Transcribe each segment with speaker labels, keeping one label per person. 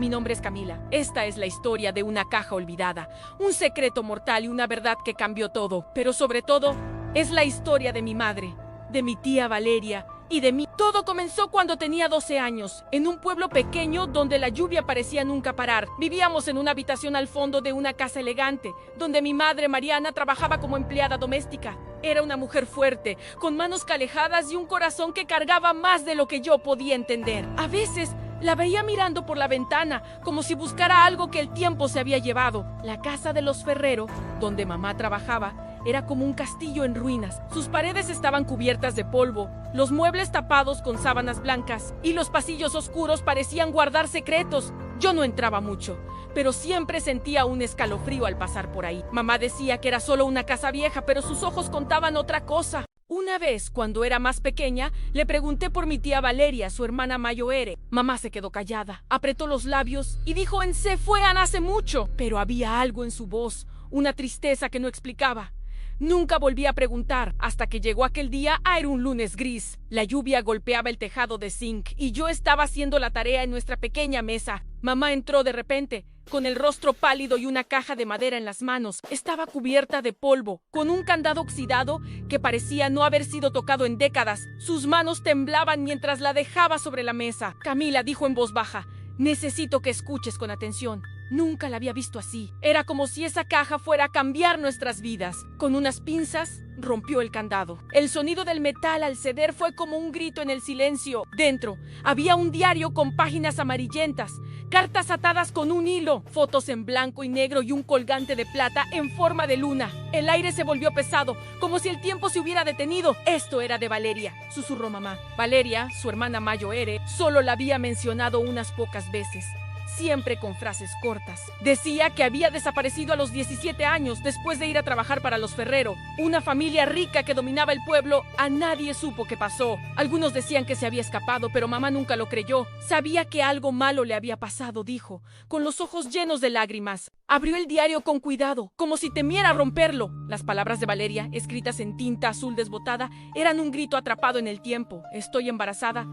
Speaker 1: Mi nombre es Camila. Esta es la historia de una caja olvidada, un secreto mortal y una verdad que cambió todo. Pero sobre todo, es la historia de mi madre, de mi tía Valeria y de mí. Todo comenzó cuando tenía 12 años, en un pueblo pequeño donde la lluvia parecía nunca parar. Vivíamos en una habitación al fondo de una casa elegante, donde mi madre, Mariana, trabajaba como empleada doméstica. Era una mujer fuerte, con manos calejadas y un corazón que cargaba más de lo que yo podía entender. A veces la veía mirando por la ventana, como si buscara algo que el tiempo se había llevado. La casa de los Ferrero, donde mamá trabajaba, era como un castillo en ruinas. Sus paredes estaban cubiertas de polvo, los muebles tapados con sábanas blancas y los pasillos oscuros parecían guardar secretos. Yo no entraba mucho, pero siempre sentía un escalofrío al pasar por ahí. Mamá decía que era solo una casa vieja, pero sus ojos contaban otra cosa. Una vez, cuando era más pequeña, le pregunté por mi tía Valeria, su hermana Mayoere. Mamá se quedó callada, apretó los labios y dijo: se fue hace mucho. Pero había algo en su voz, una tristeza que no explicaba. Nunca volví a preguntar hasta que llegó aquel día. Era un lunes gris. La lluvia golpeaba el tejado de zinc y yo estaba haciendo la tarea en nuestra pequeña mesa. Mamá entró de repente, con el rostro pálido y una caja de madera en las manos. Estaba cubierta de polvo, con un candado oxidado que parecía no haber sido tocado en décadas. Sus manos temblaban mientras la dejaba sobre la mesa. Camila dijo en voz baja: necesito que escuches con atención. Nunca la había visto así. Era como si esa caja fuera a cambiar nuestras vidas. Con unas pinzas, rompió el candado. El sonido del metal al ceder fue como un grito en el silencio. Dentro había un diario con páginas amarillentas, cartas atadas con un hilo, fotos en blanco y negro y un colgante de plata en forma de luna. El aire se volvió pesado, como si el tiempo se hubiera detenido. Esto era de Valeria, susurró mamá. Valeria, su hermana Mayoere, solo la había mencionado unas pocas veces, siempre con frases cortas. Decía que había desaparecido a los 17 años después de ir a trabajar para los Ferrero, una familia rica que dominaba el pueblo. A nadie supo qué pasó. Algunos decían que se había escapado, pero mamá nunca lo creyó. Sabía que algo malo le había pasado, dijo, con los ojos llenos de lágrimas. Abrió el diario con cuidado, como si temiera romperlo. Las palabras de Valeria, escritas en tinta azul desbotada, eran un grito atrapado en el tiempo. Estoy embarazada.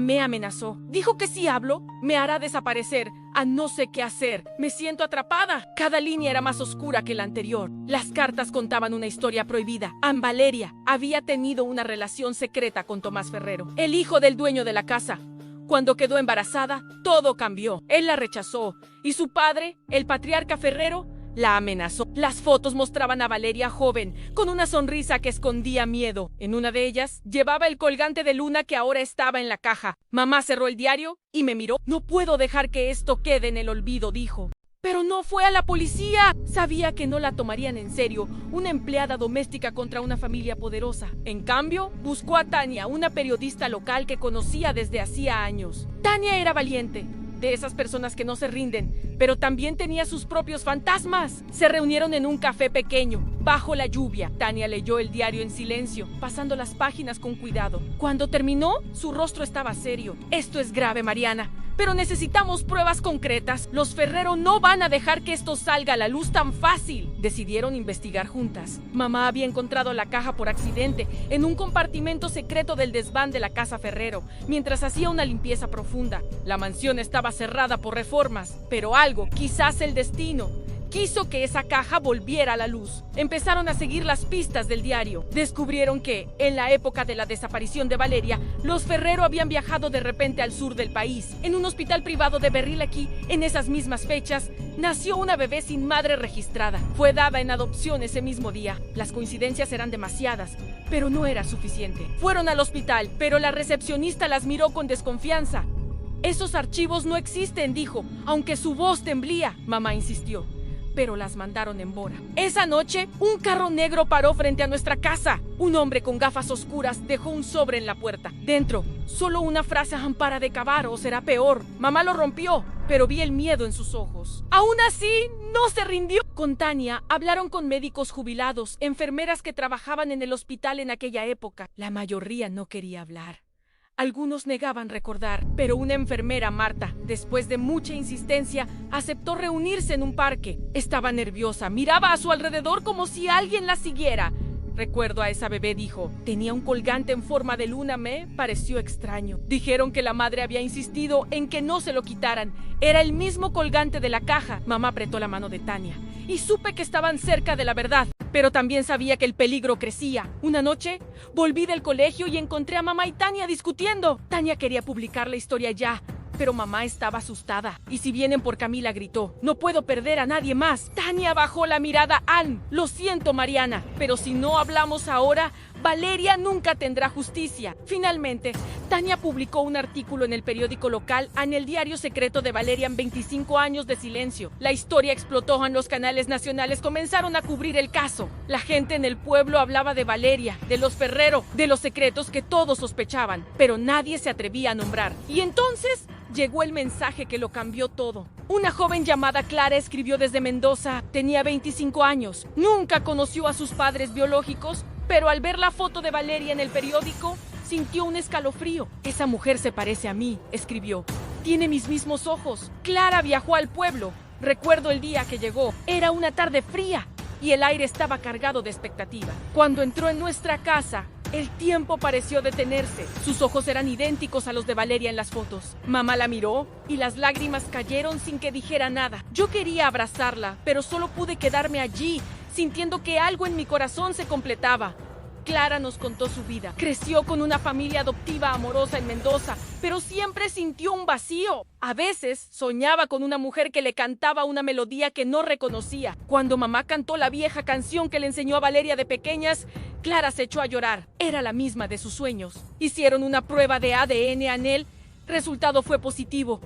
Speaker 1: Me amenazó. Dijo que si hablo, me hará desaparecer. No sé qué hacer. Me siento atrapada. Cada línea era más oscura que la anterior. Las cartas contaban una historia prohibida. Valeria había tenido una relación secreta con Tomás Ferrero, el hijo del dueño de la casa. Cuando quedó embarazada, todo cambió. Él la rechazó y su padre, el patriarca Ferrero, la amenazó. Las fotos mostraban a Valeria joven, con una sonrisa que escondía miedo. En una de ellas, llevaba el colgante de luna que ahora estaba en la caja. Mamá cerró el diario y me miró. No puedo dejar que esto quede en el olvido, dijo. Pero no fue a la policía. Sabía que no la tomarían en serio, una empleada doméstica contra una familia poderosa. En cambio, buscó a Tania, una periodista local que conocía desde hacía años. Tania era valiente, de esas personas que no se rinden, pero también tenía sus propios fantasmas. Se reunieron en un café pequeño, bajo la lluvia. Tania leyó el diario en silencio, pasando las páginas con cuidado. Cuando terminó, su rostro estaba serio. Esto es grave, Mariana, pero necesitamos pruebas concretas. Los Ferrero no van a dejar que esto salga a la luz tan fácil. Decidieron investigar juntas. Mamá había encontrado la caja por accidente en un compartimento secreto del desván de la casa Ferrero, mientras hacía una limpieza profunda. La mansión estaba cerrada por reformas, pero algo, quizás el destino, quiso que esa caja volviera a la luz. Empezaron a seguir las pistas del diario. Descubrieron que, en la época de la desaparición de Valeria, los Ferrero habían viajado de repente al sur del país. En un hospital privado de Berrilaki, en esas mismas fechas, nació una bebé sin madre registrada. Fue dada en adopción ese mismo día. Las coincidencias eran demasiadas, pero no era suficiente. Fueron al hospital, pero la recepcionista las miró con desconfianza. Esos archivos no existen, dijo, aunque su voz temblía. Mamá insistió, pero las mandaron en Bora. Esa noche, un carro negro paró frente a nuestra casa. Un hombre con gafas oscuras dejó un sobre en la puerta. Dentro, solo una frase: para de cavar o será peor. Mamá lo rompió, pero vi el miedo en sus ojos. Aún así, no se rindió. Con Tania hablaron con médicos jubilados, enfermeras que trabajaban en el hospital en aquella época. La mayoría no quería hablar. Algunos negaban recordar, pero una enfermera, Marta, después de mucha insistencia, aceptó reunirse en un parque. Estaba nerviosa, miraba a su alrededor como si alguien la siguiera. Recuerdo a esa bebé, dijo. Tenía un colgante en forma de luna, me pareció extraño. Dijeron que la madre había insistido en que no se lo quitaran. Era el mismo colgante de la caja. Mamá apretó la mano de Tania y supe que estaban cerca de la verdad, pero también sabía que el peligro crecía. Una noche volví del colegio y encontré a mamá y Tania discutiendo. Tania quería publicar la historia ya, pero mamá estaba asustada. Y si vienen por Camila, gritó, no puedo perder a nadie más. Tania bajó la mirada. Ann, lo siento, Mariana, pero si no hablamos ahora, Valeria nunca tendrá justicia. Finalmente, Tania publicó un artículo en el periódico local, en el diario secreto de Valeria, en 25 años de silencio. La historia explotó en los canales nacionales, comenzaron a cubrir el caso. La gente en el pueblo hablaba de Valeria, de los Ferrero, de los secretos que todos sospechaban, pero nadie se atrevía a nombrar. Y entonces llegó el mensaje que lo cambió todo. Una joven llamada Clara escribió desde Mendoza. Tenía 25 años. Nunca conoció a sus padres biológicos, pero al ver la foto de Valeria en el periódico, sintió un escalofrío. Esa mujer se parece a mí, escribió. Tiene mis mismos ojos. Clara viajó al pueblo. Recuerdo el día que llegó. Era una tarde fría y el aire estaba cargado de expectativa. Cuando entró en nuestra casa, el tiempo pareció detenerse. Sus ojos eran idénticos a los de Valeria en las fotos. Mamá la miró y las lágrimas cayeron sin que dijera nada. Yo quería abrazarla, pero solo pude quedarme allí, sintiendo que algo en mi corazón se completaba. Clara nos contó su vida. Creció con una familia adoptiva amorosa en Mendoza, pero siempre sintió un vacío. A veces soñaba con una mujer que le cantaba una melodía que no reconocía. Cuando mamá cantó la vieja canción que le enseñó a Valeria de pequeñas, Clara se echó a llorar. Era la misma de sus sueños. Hicieron una prueba de ADN a Anel. Resultado fue positivo.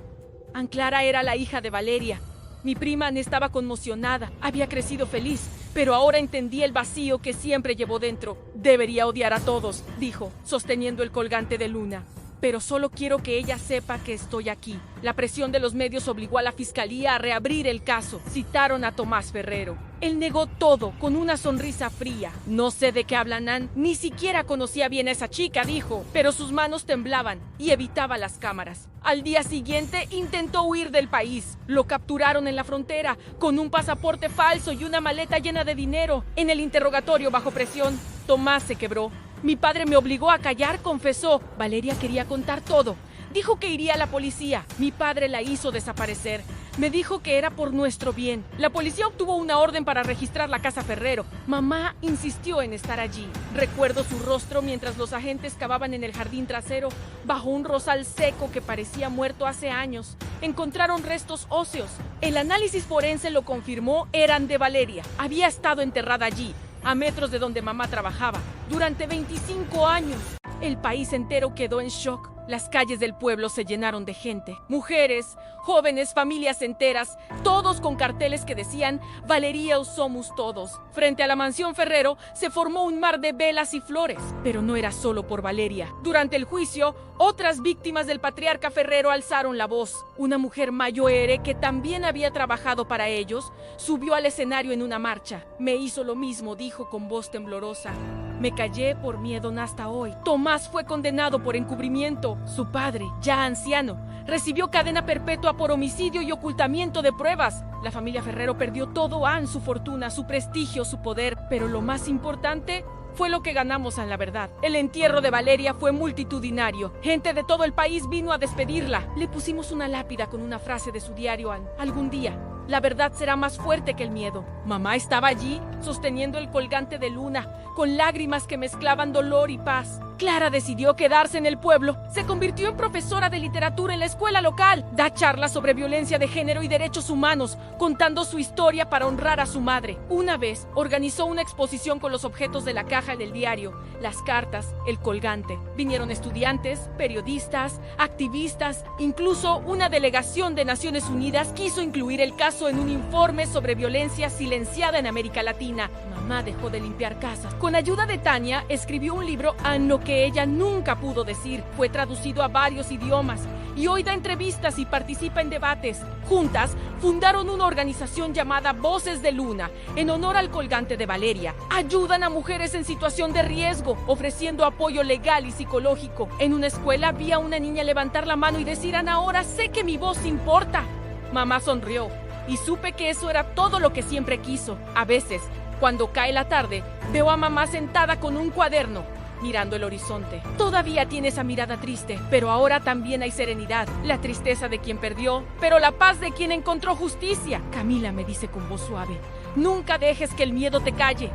Speaker 1: Ann Clara era la hija de Valeria. Mi prima Ann estaba conmocionada. Había crecido feliz, pero ahora entendí el vacío que siempre llevó dentro. Debería odiar a todos, dijo, sosteniendo el colgante de luna. Pero solo quiero que ella sepa que estoy aquí. La presión de los medios obligó a la fiscalía a reabrir el caso. Citaron a Tomás Ferrero. Él negó todo con una sonrisa fría. No sé de qué hablan, Ann. Ni siquiera conocía bien a esa chica, dijo. Pero sus manos temblaban y evitaba las cámaras. Al día siguiente intentó huir del país. Lo capturaron en la frontera con un pasaporte falso y una maleta llena de dinero. En el interrogatorio bajo presión, Tomás se quebró. Mi padre me obligó a callar, confesó. Valeria quería contar todo. Dijo que iría a la policía. Mi padre la hizo desaparecer. Me dijo que era por nuestro bien. La policía obtuvo una orden para registrar la casa Ferrero. Mamá insistió en estar allí. Recuerdo su rostro mientras los agentes cavaban en el jardín trasero, bajo un rosal seco que parecía muerto hace años. Encontraron restos óseos. El análisis forense lo confirmó, eran de Valeria. Había estado enterrada allí, a metros de donde mamá trabajaba, durante 25 años. El país entero quedó en shock. Las calles del pueblo se llenaron de gente. Mujeres, jóvenes, familias enteras, todos con carteles que decían «Valeria o somos todos». Frente a la mansión Ferrero se formó un mar de velas y flores. Pero no era solo por Valeria. Durante el juicio, otras víctimas del patriarca Ferrero alzaron la voz. Una mujer mayoere que también había trabajado para ellos subió al escenario en una marcha. Me hizo lo mismo, dijo con voz temblorosa. Me callé por miedo hasta hoy. Tomás fue condenado por encubrimiento. Su padre, ya anciano, recibió cadena perpetua por homicidio y ocultamiento de pruebas. La familia Ferrero perdió todo, Ann, su fortuna, su prestigio, su poder. Pero lo más importante fue lo que ganamos en la verdad. El entierro de Valeria fue multitudinario. Gente de todo el país vino a despedirla. Le pusimos una lápida con una frase de su diario, Ann. Algún día, la verdad será más fuerte que el miedo. Mamá estaba allí, sosteniendo el colgante de luna, con lágrimas que mezclaban dolor y paz. Clara decidió quedarse en el pueblo. Se convirtió en profesora de literatura en la escuela local. Da charlas sobre violencia de género y derechos humanos, contando su historia para honrar a su madre. Una vez, organizó una exposición con los objetos de la caja del diario, las cartas, el colgante. Vinieron estudiantes, periodistas, activistas, incluso una delegación de Naciones Unidas quiso incluir el caso en un informe sobre violencia silenciada en América Latina. Mamá dejó de limpiar casas. Con ayuda de Tania, escribió un libro a lo que ella nunca pudo decir. Fue traducido a varios idiomas y hoy da entrevistas y participa en debates. Juntas, fundaron una organización llamada Voces de Luna, en honor al colgante de Valeria. Ayudan a mujeres en situación de riesgo, ofreciendo apoyo legal y psicológico. En una escuela vi a una niña levantar la mano y decir: Ana, ahora sé que mi voz importa. Mamá sonrió y supe que eso era todo lo que siempre quiso. A veces, Cuando cae la tarde, veo a mamá sentada con un cuaderno, mirando el horizonte. Todavía tiene esa mirada triste, pero ahora también hay serenidad. La tristeza de quien perdió, pero la paz de quien encontró justicia. Camila, me dice con voz suave, nunca dejes que el miedo te calle.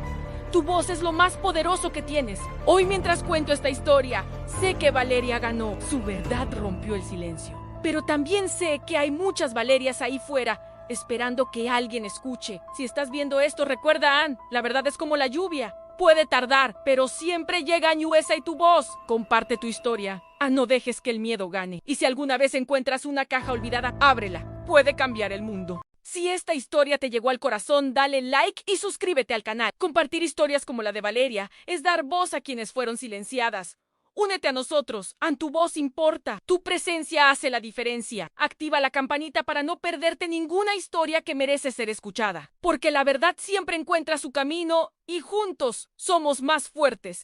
Speaker 1: Tu voz es lo más poderoso que tienes. Hoy, mientras cuento esta historia, sé que Valeria ganó. Su verdad rompió el silencio. Pero también sé que hay muchas Valerias ahí fuera, esperando que alguien escuche. Si estás viendo esto, recuerda, Ann, la verdad es como la lluvia. Puede tardar, pero siempre llega a Ñuesa y tu voz. Comparte tu historia. No dejes que el miedo gane. Y si alguna vez encuentras una caja olvidada, ábrela. Puede cambiar el mundo. Si esta historia te llegó al corazón, dale like y suscríbete al canal. Compartir historias como la de Valeria es dar voz a quienes fueron silenciadas. Únete a nosotros, tu voz importa, tu presencia hace la diferencia. Activa la campanita para no perderte ninguna historia que merece ser escuchada. Porque la verdad siempre encuentra su camino y juntos somos más fuertes.